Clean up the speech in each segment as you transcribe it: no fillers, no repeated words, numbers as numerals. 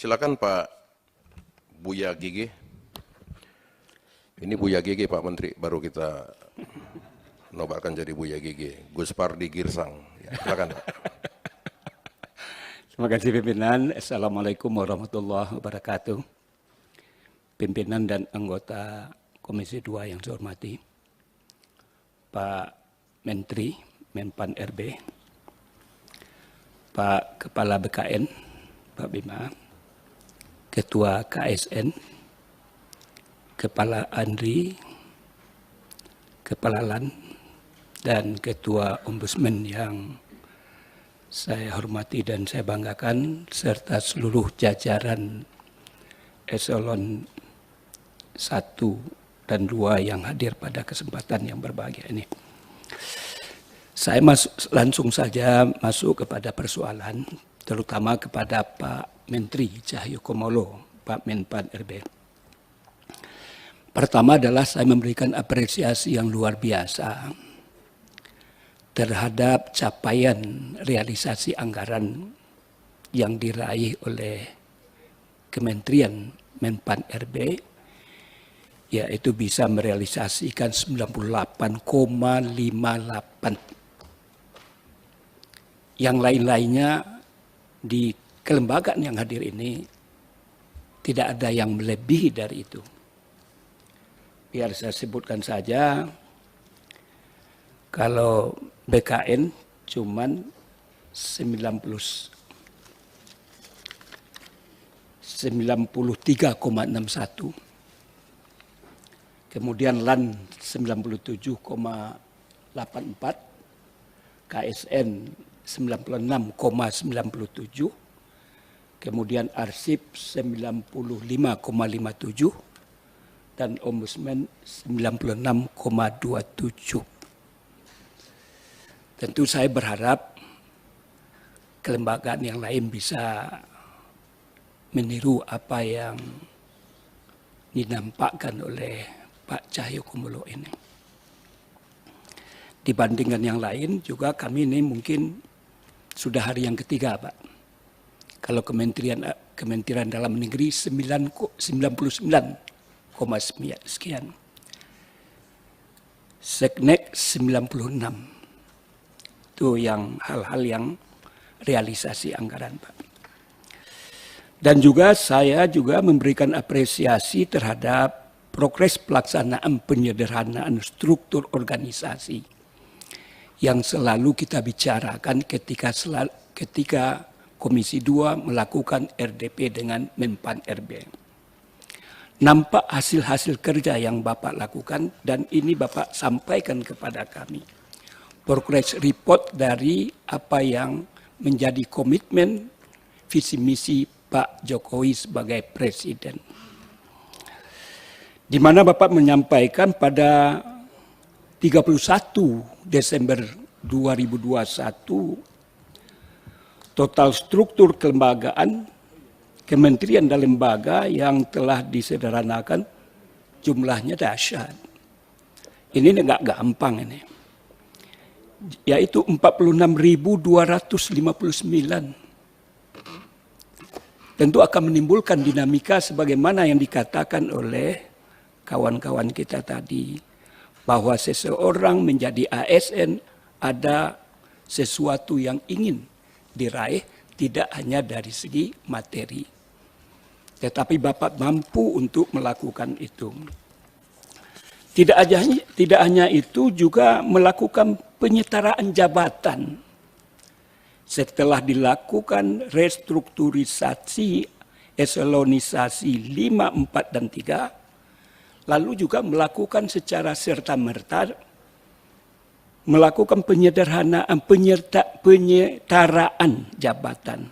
Silakan Pak Buya Gigi. Ini Buya Gigi Pak Menteri, baru kita nobatkan jadi Buya Gigi. Gus Pardi Girsang. Ya, silakan Pak. Terima kasih pimpinan. Assalamualaikum warahmatullahi wabarakatuh. Pimpinan dan anggota Komisi 2 yang saya hormati, Pak Menteri, Menpan RB, Pak Kepala BKN, Pak Bima, Ketua KSN, Kepala ANRI, Kepala LAN, dan Ketua Ombudsman yang saya hormati dan saya banggakan, serta seluruh jajaran eselon 1 dan 2 yang hadir pada kesempatan yang berbahagia ini. Saya langsung saja masuk kepada persoalan, terutama kepada Pak Menteri Cahyokumolo, Pak Menpan RB. Pertama adalah saya memberikan apresiasi yang luar biasa terhadap capaian realisasi anggaran yang diraih oleh Kementerian Menpan RB, yaitu bisa merealisasikan 98,58. Yang lain-lainnya di kelembagaan yang hadir ini tidak ada yang melebihi dari itu. Biar saya sebutkan saja, kalau BKN cuman 93,61. Kemudian LAN 97,84, KSN 96,97, kemudian arsip 95,57, dan Ombudsman 96,27. Tentu saya berharap kelembagaan yang lain bisa meniru apa yang dinampakkan oleh Pak Cahyokumolo ini. Dibandingkan yang lain juga kami ini mungkin sudah hari yang ketiga, Pak. Kalau Kementerian Dalam Negeri 99,9 sekian. Seknek 96. Itu yang hal-hal yang realisasi anggaran, Pak. Dan juga saya juga memberikan apresiasi terhadap progres pelaksanaan penyederhanaan struktur organisasi yang selalu kita bicarakan ketika Komisi 2 melakukan RDP dengan Menpan RB. Nampak hasil-hasil kerja yang Bapak lakukan dan ini Bapak sampaikan kepada kami. Progress report dari apa yang menjadi komitmen visi misi Pak Jokowi sebagai Presiden. Di mana Bapak menyampaikan pada 31 Desember 2021, total struktur kelembagaan, kementerian dan lembaga yang telah disederhanakan jumlahnya dahsyat. Ini enggak gampang ini. Yaitu 46.259. Tentu akan menimbulkan dinamika sebagaimana yang dikatakan oleh kawan-kawan kita tadi, bahwa seseorang menjadi ASN ada sesuatu yang ingin diraih, tidak hanya dari segi materi. Tetapi Bapak mampu untuk melakukan itu. Tidak hanya itu, juga melakukan penyetaraan jabatan. Setelah dilakukan restrukturisasi, eselonisasi 5, 4, dan 3, lalu juga melakukan secara serta-merta, melakukan penyetaraan jabatan.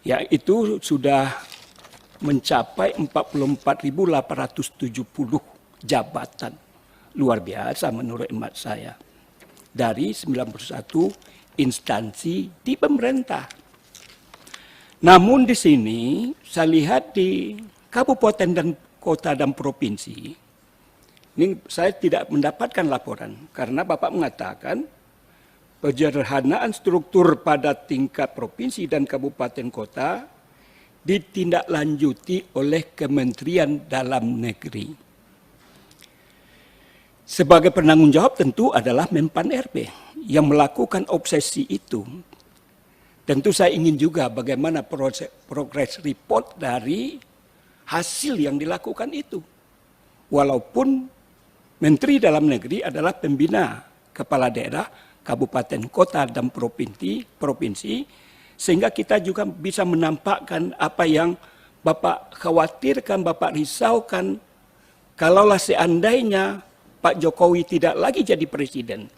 Yaitu sudah mencapai 44.870 jabatan. Luar biasa menurut hemat saya. Dari 91 instansi di pemerintah. Namun di sini saya lihat di kabupaten dan kota dan provinsi, ini saya tidak mendapatkan laporan karena Bapak mengatakan penyederhanaan struktur pada tingkat provinsi dan kabupaten kota ditindaklanjuti oleh Kementerian Dalam Negeri. Sebagai penanggung jawab tentu adalah Menpan RB yang melakukan obsesi itu. Tentu saya ingin juga bagaimana progress report dari hasil yang dilakukan itu. Walaupun Menteri Dalam Negeri adalah pembina kepala daerah, kabupaten, kota, dan provinsi, sehingga kita juga bisa menampakkan apa yang Bapak khawatirkan, Bapak risaukan, kalaulah seandainya Pak Jokowi tidak lagi jadi presiden.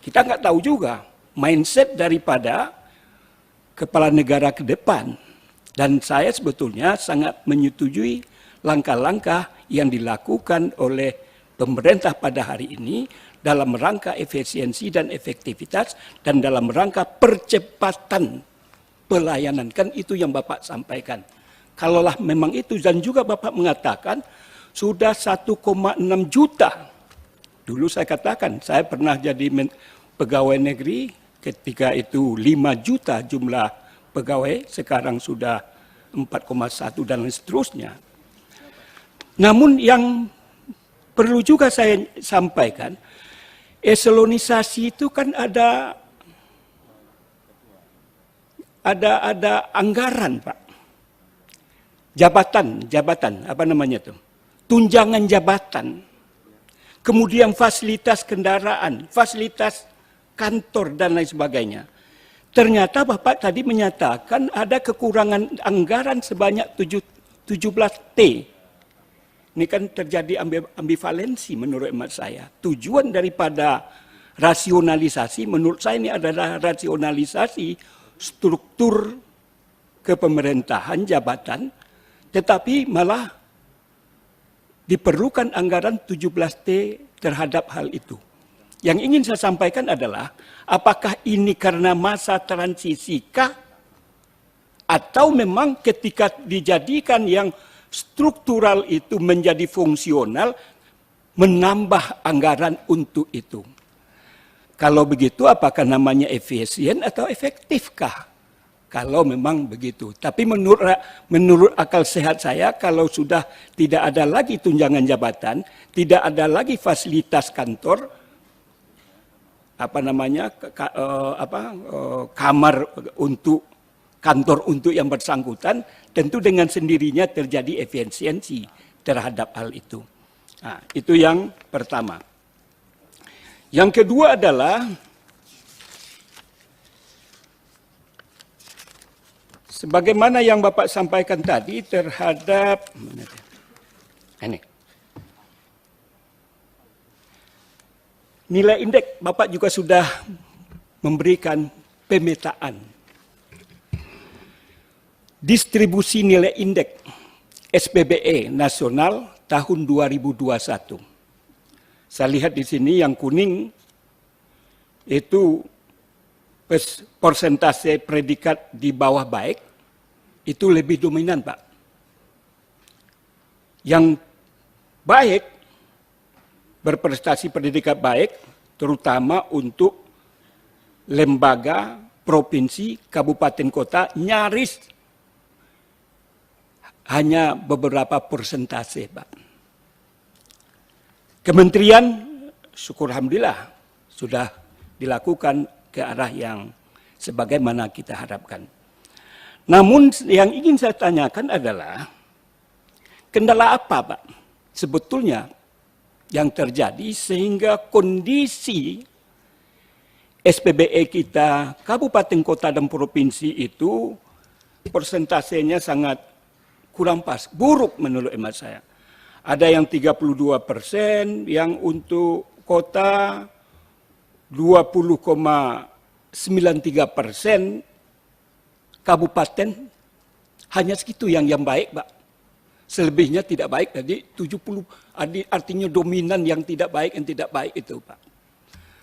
Kita nggak tahu juga mindset daripada kepala negara ke depan. Dan saya sebetulnya sangat menyetujui langkah-langkah yang dilakukan oleh pemerintah pada hari ini dalam rangka efisiensi dan efektivitas dan dalam rangka percepatan pelayanan. Kan itu yang Bapak sampaikan. Kalaulah memang itu, dan juga Bapak mengatakan sudah 1,6 juta. Dulu saya katakan, saya pernah jadi pegawai negeri, ketika itu 5 juta jumlah pegawai, sekarang sudah 4,1 dan seterusnya. Namun yang perlu juga saya sampaikan, eselonisasi itu kan ada anggaran, Pak. Jabatan, apa namanya itu? Tunjangan jabatan. Kemudian fasilitas kendaraan, fasilitas kantor dan lain sebagainya. Ternyata Bapak tadi menyatakan ada kekurangan anggaran sebanyak 17T. Ini kan terjadi ambivalensi menurut hemat saya. Tujuan daripada rasionalisasi menurut saya ini adalah rasionalisasi struktur kepemerintahan jabatan, tetapi malah diperlukan anggaran 17T terhadap hal itu. Yang ingin saya sampaikan adalah, apakah ini karena masa transisi kah? Atau memang ketika dijadikan yang struktural itu menjadi fungsional, menambah anggaran untuk itu. Kalau begitu, apakah namanya efisien atau efektifkah? Kalau memang begitu. Tapi menurut akal sehat saya, kalau sudah tidak ada lagi tunjangan jabatan, tidak ada lagi fasilitas kantor, kamar untuk kantor untuk yang bersangkutan, tentu dengan sendirinya terjadi efisiensi terhadap hal itu. Nah, itu yang pertama. Yang kedua adalah sebagaimana yang Bapak sampaikan tadi terhadap ini. Nilai indeks, Bapak juga sudah memberikan pemetaan. Distribusi nilai indeks SPBE nasional tahun 2021. Saya lihat di sini yang kuning itu persentase predikat di bawah baik, itu lebih dominan, Pak. Yang baik, berprestasi predikat baik, terutama untuk lembaga, provinsi, kabupaten, kota, nyaris hanya beberapa persentase, Pak. Kementerian, syukur alhamdulillah, sudah dilakukan ke arah yang sebagaimana kita harapkan. Namun yang ingin saya tanyakan adalah, kendala apa, Pak, sebetulnya yang terjadi sehingga kondisi SPBE kita, kabupaten, kota, dan provinsi itu persentasenya sangat kurang pas, buruk menurut hemat saya. Ada yang 32%, yang untuk kota 20,93%, kabupaten hanya segitu yang baik, Pak. Selebihnya tidak baik, jadi 70, artinya dominan yang tidak baik itu, Pak.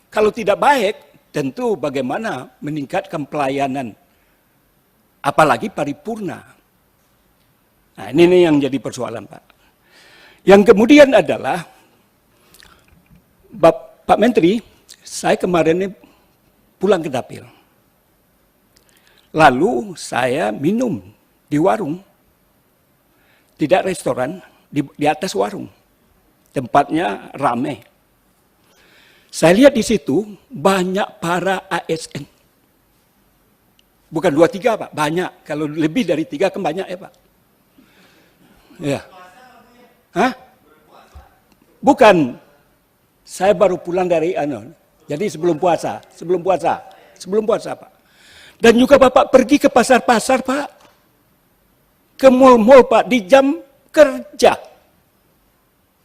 Kalau tidak baik, tentu bagaimana meningkatkan pelayanan, apalagi paripurna. Nah, ini yang jadi persoalan, Pak. Yang kemudian adalah, Pak Menteri, saya kemarin ini pulang ke dapil. Lalu saya minum di warung, tidak restoran, di atas warung. Tempatnya ramai. Saya lihat di situ banyak para ASN. Bukan 2-3 Pak, banyak. Kalau lebih dari 3 kan banyak ya Pak. Ya. Hah? Bukan. Saya baru pulang dari jadi sebelum puasa Pak. Dan juga Bapak pergi ke pasar-pasar Pak. Ke mal-mal Pak di jam kerja.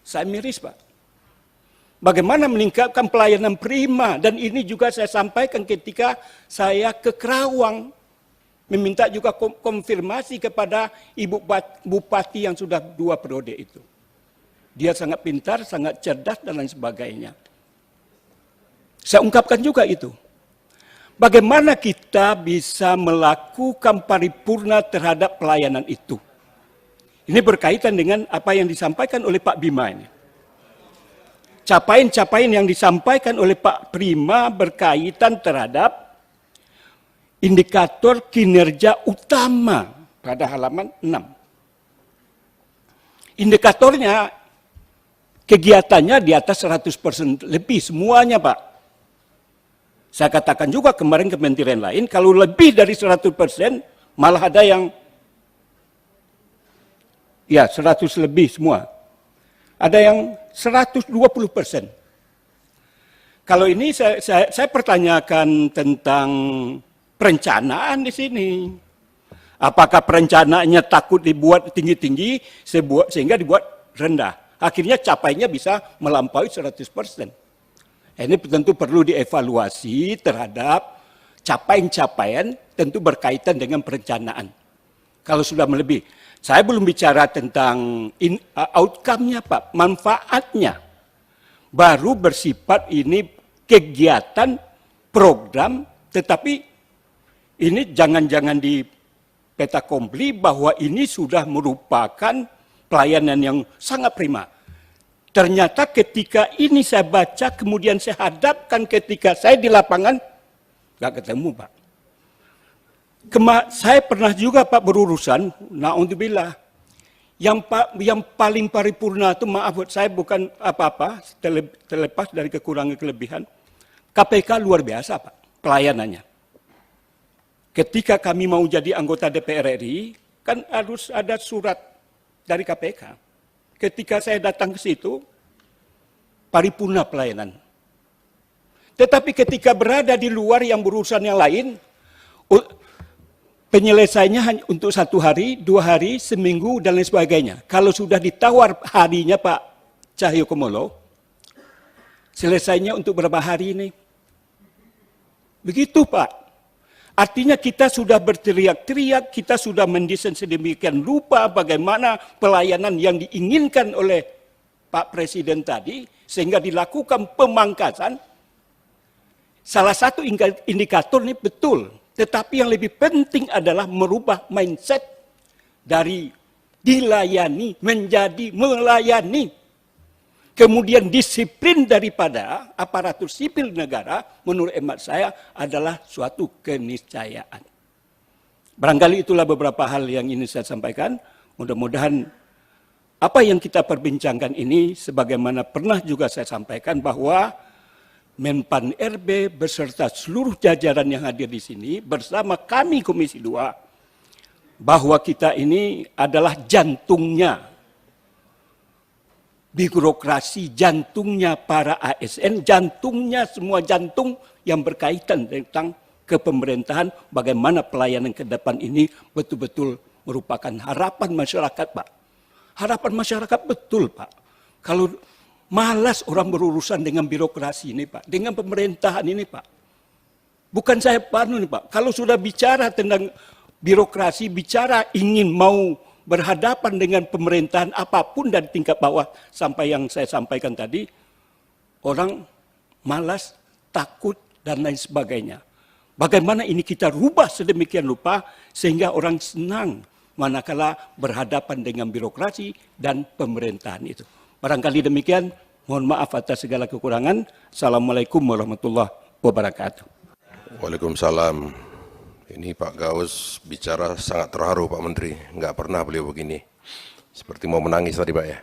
Saya miris Pak. Bagaimana meningkatkan pelayanan prima, dan ini juga saya sampaikan ketika saya ke Kerawang. Meminta juga konfirmasi kepada Ibu Bupati yang sudah 2 periode itu. Dia sangat pintar, sangat cerdas, dan lain sebagainya. Saya ungkapkan juga itu. Bagaimana kita bisa melakukan paripurna terhadap pelayanan itu? Ini berkaitan dengan apa yang disampaikan oleh Pak Bima ini. Capaian-capaian yang disampaikan oleh Pak Prima berkaitan terhadap indikator kinerja utama pada halaman 6. Indikatornya, kegiatannya di atas 100% lebih semuanya Pak. Saya katakan juga kemarin kementerian lain, kalau lebih dari 100%, malah ada yang 100 lebih semua. Ada yang 120%. Kalau ini saya pertanyakan tentang perencanaan di sini. Apakah perencanaannya takut dibuat tinggi-tinggi sehingga dibuat rendah? Akhirnya capainya bisa melampaui 100%. Ini tentu perlu dievaluasi terhadap capaian-capaian tentu berkaitan dengan perencanaan. Kalau sudah melebihi. Saya belum bicara tentang outcome-nya Pak, manfaatnya. Baru bersifat ini kegiatan, program, tetapi ini jangan-jangan di peta kompli bahwa ini sudah merupakan pelayanan yang sangat prima. Ternyata ketika ini saya baca, kemudian saya hadapkan ketika saya di lapangan, nggak ketemu Pak. Saya pernah juga Pak berurusan, na'udzubillah, yang paling paripurna itu, maaf saya bukan apa-apa, terlepas dari kekurangan kelebihan, KPK luar biasa Pak, pelayanannya. Ketika kami mau jadi anggota DPR RI, kan harus ada surat dari KPK. Ketika saya datang ke situ, paripurna pelayanan. Tetapi ketika berada di luar yang berurusan yang lain, penyelesaiannya hanya untuk 1 hari, 2 hari, seminggu, dan lain sebagainya. Kalau sudah ditawar harinya Pak Cahyokumolo, selesainya untuk berapa hari ini? Begitu Pak. Artinya kita sudah berteriak-teriak, kita sudah mendesain sedemikian rupa bagaimana pelayanan yang diinginkan oleh Pak Presiden tadi, sehingga dilakukan pemangkasan. Salah satu indikator ini betul, tetapi yang lebih penting adalah merubah mindset dari dilayani menjadi melayani. Kemudian disiplin daripada aparatur sipil negara, menurut hemat saya adalah suatu keniscayaan. Barangkali itulah beberapa hal yang ingin saya sampaikan. Mudah-mudahan apa yang kita perbincangkan ini, sebagaimana pernah juga saya sampaikan bahwa Menpan RB beserta seluruh jajaran yang hadir di sini bersama kami Komisi 2, bahwa kita ini adalah jantungnya birokrasi, jantungnya para ASN, jantungnya semua jantung yang berkaitan tentang kepemerintahan, bagaimana pelayanan ke depan ini betul-betul merupakan harapan masyarakat Pak. Harapan masyarakat betul Pak. Kalau malas orang berurusan dengan birokrasi ini Pak, dengan pemerintahan ini Pak. Bukan saya panu nih Pak, kalau sudah bicara tentang birokrasi, bicara ingin mau berhadapan dengan pemerintahan apapun dari tingkat bawah sampai yang saya sampaikan tadi, orang malas, takut, dan lain sebagainya. Bagaimana ini kita rubah sedemikian rupa sehingga orang senang manakala berhadapan dengan birokrasi dan pemerintahan itu. Barangkali demikian, mohon maaf atas segala kekurangan. Assalamualaikum warahmatullahi wabarakatuh. Waalaikumsalam Ini Pak Gaus bicara sangat terharu Pak Menteri, nggak pernah beliau begini. Seperti mau menangis tadi Pak ya.